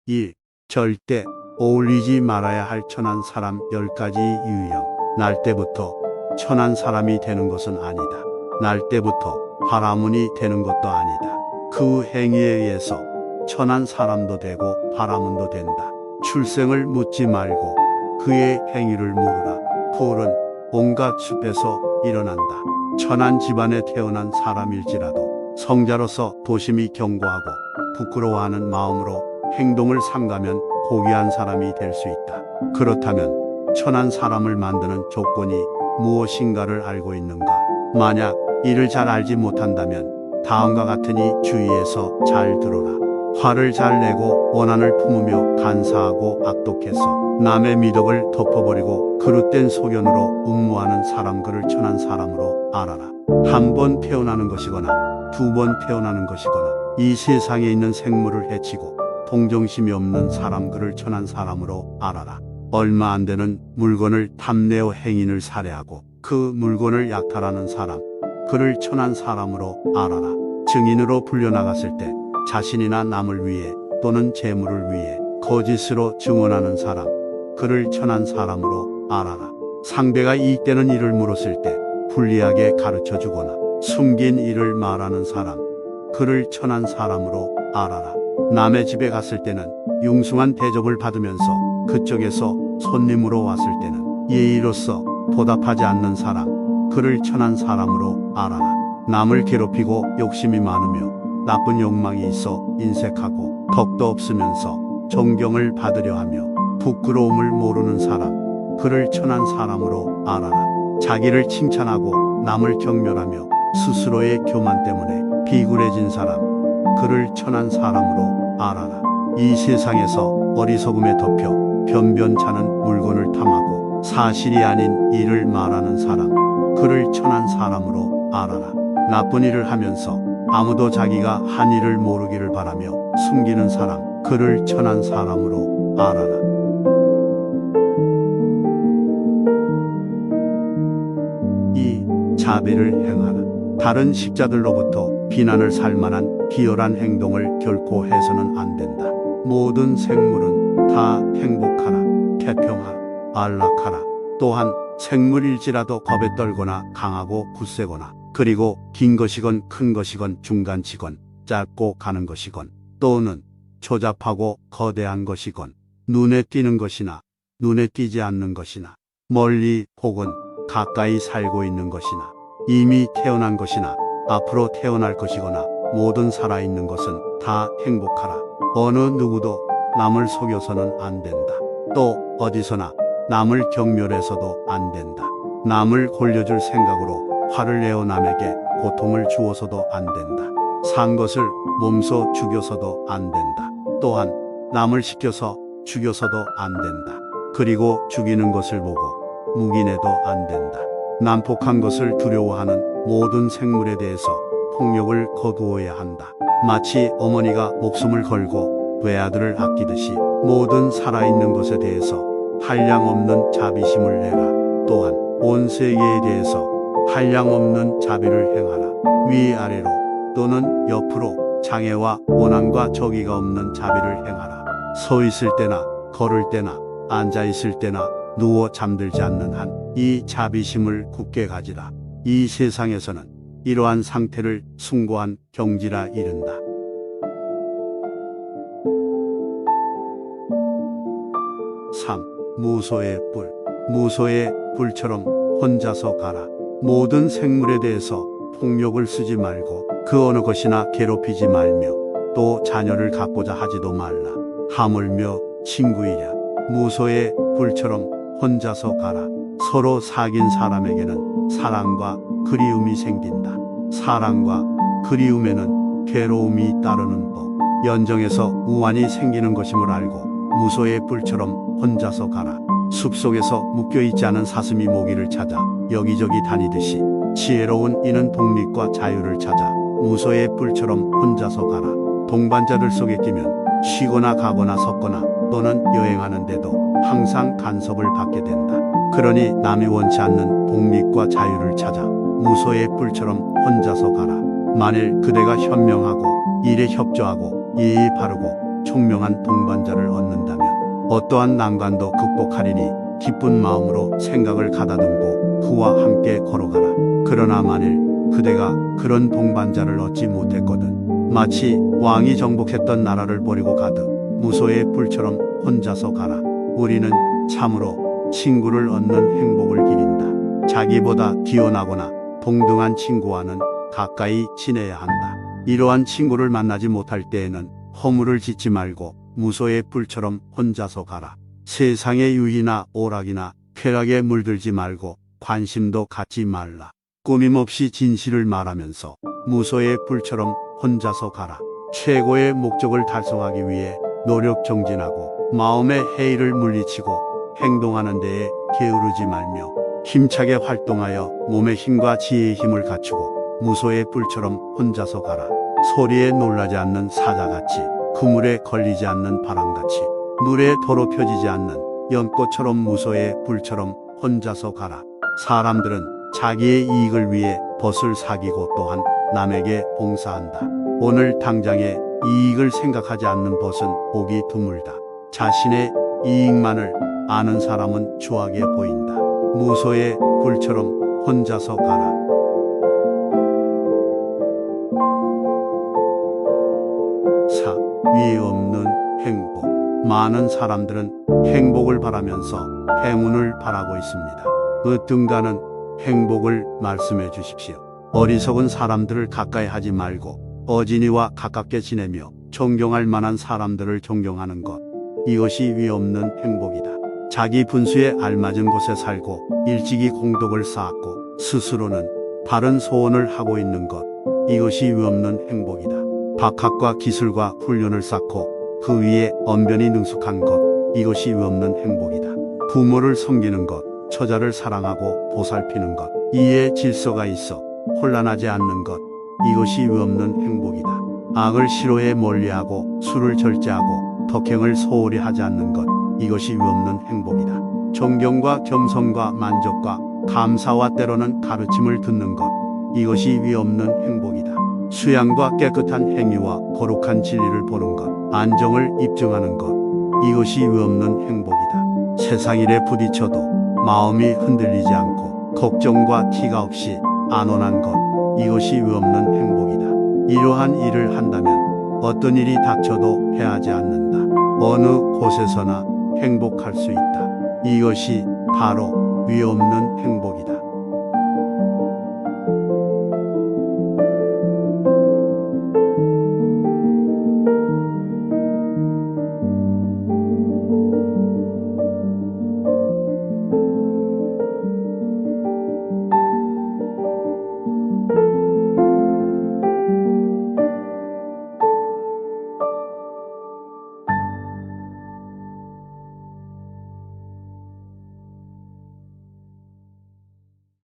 1. 절대 어울리지 말아야 할 천한 사람 10가지 유형. 날 때부터 천한 사람이 되는 것은 아니다. 날 때부터 바라문이 되는 것도 아니다. 그 행위에 의해서 천한 사람도 되고 바라문도 된다. 출생을 묻지 말고 그의 행위를 물으라. 폴은 온갖 숲에서 일어난다. 천한 집안에 태어난 사람일지라도 성자로서 도심이 경고하고 부끄러워하는 마음으로 행동을 삼가면 고귀한 사람이 될 수 있다. 그렇다면 천한 사람을 만드는 조건이 무엇인가를 알고 있는가? 만약 이를 잘 알지 못한다면 다음과 같으니 주의해서 잘 들어라. 화를 잘 내고 원한을 품으며 간사하고 악독해서 남의 미덕을 덮어버리고 그릇된 소견으로 음모하는 사람, 그를 천한 사람으로 알아라. 한 번 태어나는 것이거나 두 번 태어나는 것이거나 이 세상에 있는 생물을 해치고 동정심이 없는 사람, 그를 천한 사람으로 알아라. 얼마 안 되는 물건을 탐내어 행인을 살해하고 그 물건을 약탈하는 사람, 그를 천한 사람으로 알아라. 증인으로 불려나갔을 때 자신이나 남을 위해 또는 재물을 위해 거짓으로 증언하는 사람, 그를 천한 사람으로 알아라. 상대가 이익되는 일을 물었을 때 불리하게 가르쳐 주거나 숨긴 일을 말하는 사람, 그를 천한 사람으로 알아라. 남의 집에 갔을 때는 융숭한 대접을 받으면서 그쪽에서 손님으로 왔을 때는 예의로서 보답하지 않는 사람, 그를 천한 사람으로 알아라. 남을 괴롭히고 욕심이 많으며 나쁜 욕망이 있어 인색하고 덕도 없으면서 존경을 받으려 하며 부끄러움을 모르는 사람, 그를 천한 사람으로 알아라. 자기를 칭찬하고 남을 경멸하며 스스로의 교만 때문에 비굴해진 사람, 그를 천한 사람으로 알아라. 이 세상에서 어리석음에 덮여 변변찮은 물건을 탐하고 사실이 아닌 일을 말하는 사람, 그를 천한 사람으로 알아라. 나쁜 일을 하면서 아무도 자기가 한 일을 모르기를 바라며 숨기는 사람, 그를 천한 사람으로 알아라. 이 자비를 행하라. 다른 식자들로부터 비난을 살 만한 비열한 행동을 결코 해서는 안 된다. 모든 생물은 다 행복하라, 태평하라, 안락하라. 또한 생물일지라도 겁에 떨거나 강하고 굳세거나 그리고 긴 것이건 큰 것이건 중간치건 짧고 가는 것이건 또는 조잡하고 거대한 것이건 눈에 띄는 것이나 눈에 띄지 않는 것이나 멀리 혹은 가까이 살고 있는 것이나 이미 태어난 것이나 앞으로 태어날 것이거나 모든 살아있는 것은 다 행복하라. 어느 누구도 남을 속여서는 안 된다. 또 어디서나 남을 경멸해서도 안 된다. 남을 골려줄 생각으로 화를 내어 남에게 고통을 주어서도 안 된다. 산 것을 몸소 죽여서도 안 된다. 또한 남을 시켜서 죽여서도 안 된다. 그리고 죽이는 것을 보고 묵인해도 안 된다. 난폭한 것을 두려워하는 모든 생물에 대해서 폭력을 거두어야 한다. 마치 어머니가 목숨을 걸고 외아들을 아끼듯이 모든 살아있는 것에 대해서 한량없는 자비심을 내라. 또한 온 세계에 대해서 한량없는 자비를 행하라. 위아래로 또는 옆으로 장애와 원한과 저기가 없는 자비를 행하라. 서 있을 때나 걸을 때나 앉아 있을 때나 누워 잠들지 않는 한 이 자비심을 굳게 가지라. 이 세상에서는 이러한 상태를 숭고한 경지라 이른다. 3. 무소의 뿔. 무소의 뿔처럼 혼자서 가라. 모든 생물에 대해서 폭력을 쓰지 말고 그 어느 것이나 괴롭히지 말며 또 자녀를 갖고자 하지도 말라. 하물며 친구이랴. 무소의 뿔처럼 혼자서 가라. 서로 사귄 사람에게는 사랑과 그리움이 생긴다. 사랑과 그리움에는 괴로움이 따르는 법. 연정에서 우환이 생기는 것임을 알고 무소의 뿔처럼 혼자서 가라. 숲속에서 묶여있지 않은 사슴이 모기를 찾아 여기저기 다니듯이 지혜로운 이는 독립과 자유를 찾아 무소의 뿔처럼 혼자서 가라. 동반자들 속에 끼면 쉬거나 가거나 섰거나 또는 여행하는데도 항상 간섭을 받게 된다. 그러니 남이 원치 않는 독립과 자유를 찾아 무소의 뿔처럼 혼자서 가라. 만일 그대가 현명하고 일에 협조하고 예의 바르고 총명한 동반자를 얻는다면 어떠한 난관도 극복하리니 기쁜 마음으로 생각을 가다듬고 그와 함께 걸어가라. 그러나 만일 그대가 그런 동반자를 얻지 못했거든 마치 왕이 정복했던 나라를 버리고 가듯 무소의 불처럼 혼자서 가라. 우리는 참으로 친구를 얻는 행복을 기린다. 자기보다 뛰어나거나 동등한 친구와는 가까이 지내야 한다. 이러한 친구를 만나지 못할 때에는 허물을 짓지 말고 무소의 불처럼 혼자서 가라. 세상의 유희나 오락이나 쾌락에 물들지 말고 관심도 갖지 말라. 꾸밈없이 진실을 말하면서 무소의 불처럼 혼자서 가라. 최고의 목적을 달성하기 위해 노력 정진하고 마음의 해이를 물리치고 행동하는 데에 게으르지 말며 힘차게 활동하여 몸의 힘과 지혜의 힘을 갖추고 무소의 뿔처럼 혼자서 가라. 소리에 놀라지 않는 사자같이 그물에 걸리지 않는 바람같이 물에 더럽혀지지 않는 연꽃처럼 무소의 불처럼 혼자서 가라. 사람들은 자기의 이익을 위해 벗을 사귀고 또한 남에게 봉사한다. 오늘 당장의 이익을 생각하지 않는 벗은 보기 드물다. 자신의 이익만을 아는 사람은 추하게 보인다. 무소의 불처럼 혼자서 가라. 위에 없는 행복. 많은 사람들은 행복을 바라면서 행운을 바라고 있습니다. 어떤가는 행복을 말씀해 주십시오. 어리석은 사람들을 가까이 하지 말고 어진이와 가깝게 지내며 존경할 만한 사람들을 존경하는 것. 이것이 위 없는 행복이다. 자기 분수에 알맞은 곳에 살고 일찍이 공덕을 쌓았고 스스로는 바른 소원을 하고 있는 것. 이것이 위 없는 행복이다. 박학과 기술과 훈련을 쌓고 그 위에 언변이 능숙한 것. 이것이 위 없는 행복이다. 부모를 섬기는 것, 처자를 사랑하고 보살피는 것, 이에 질서가 있어 혼란하지 않는 것. 이것이 위 없는 행복이다. 악을 싫어해 멀리하고 술을 절제하고 덕행을 소홀히 하지 않는 것. 이것이 위 없는 행복이다. 존경과 겸손과 만족과 감사와 때로는 가르침을 듣는 것. 이것이 위 없는 행복이다. 수양과 깨끗한 행위와 거룩한 진리를 보는 것, 안정을 입증하는 것. 이것이 위 없는 행복이다. 세상 일에 부딪혀도 마음이 흔들리지 않고 걱정과 티가 없이 안온한 것. 이것이 위 없는 행복이다. 이러한 일을 한다면 어떤 일이 닥쳐도 해하지 않는다. 어느 곳에서나 행복할 수 있다. 이것이 바로 위 없는 행복이다.